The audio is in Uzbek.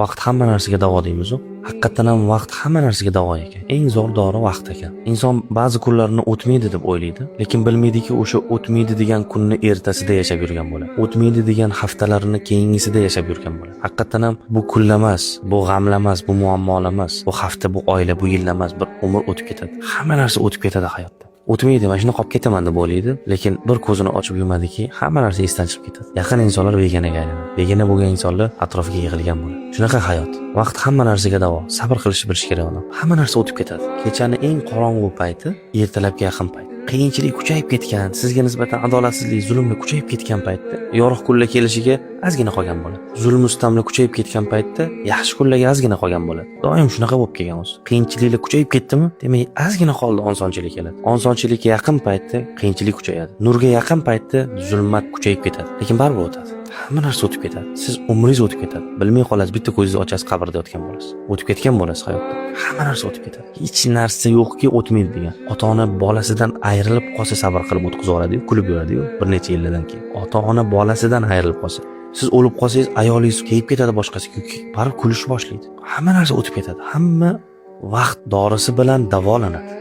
Vaqt hamma narsaga davo deymiz-ku. Haqiqatan ham vaqt hamma narsaga davo ekan. Eng zo'r dori vaqt ekan. Inson ba'zi kunlarni o'tmaydi deb o'ylaydi, lekin bilmaydiki o'sha o'tmaydi degan kunni ertasida yashab yurgan bo'ladi. O'tmaydi degan haftalarini keyingisida yashab yurgan bo'ladi. Haqiqatan ham bu kunlar emas, bu g'amlar emas, bu muammolar emas, bu hafta, bu oylar, bu yillar emas, bir umr o'tib ketadi. Hamma narsa o'tib ketadi hayotda. O'tmaydi, mana shuni qolib ketaman deb o'ylaydi, lekin bir ko'zini ochib yumadiki, hamma narsa esdan chiqib ketadi. Yaqin insonlar beganaga aylanadi. Begana bo'lgan insonlar atrofiga yig'ilgan bo'ladi. Shunaqa hayot. Vaqt hamma narsaga davo. Sabr qilishni bilish kerak odam. Hamma narsa o'tib ketadi. Kechani eng qorong'u payti ertalabga yaqin payt. Qiyinchilik kuchayib ketgan, sizga nisbatan adolatsizlik, zulmlar kuchayib ketgan paytda yorug' kunlar kelishiga ozgina qolgan bo'ladi. Zulm ustamlar kuchayib ketgan paytda yaxshi kunlarga ozgina qolgan bo'ladi. Doim shunaqa bo'lib kelgan o'zi. Qiyinchiliklar kuchayib ketdimi, demak ozgina qoldi osonchilik keladi. Osonchilikka yaqin paytda qiyinchilik kuchayadi. Nurga yaqin paytda zulmat kuchayib ketadi. Lekin baribir o'tadi. Hamma narsa o'tib ketadi. Siz umringiz o'tib ketadi. Bilmay qolasiz, bitta ko'zingizni ochasiz, qabrda yotgan bo'lasiz. O'tib ketgan bo'lasiz hayotda. Hamma narsa o'tib ketadi. Hech narsa yo'qki o'tmaydi degan. Ota-ona bolasidan ayrilib qolsa sabr qilib o'tkazib yuboradi-yu, kulib yuradi-yu bir necha yildan keyin. Ota-ona bolasidan ayrilib qolsa, siz o'lib qolsangiz, ayolingiz keyib ketadi boshqasiga, baribir kulishni boshlaydi. Hamma narsa o'tib ketadi. Hamma vaqt dorisi bilan davolanadi.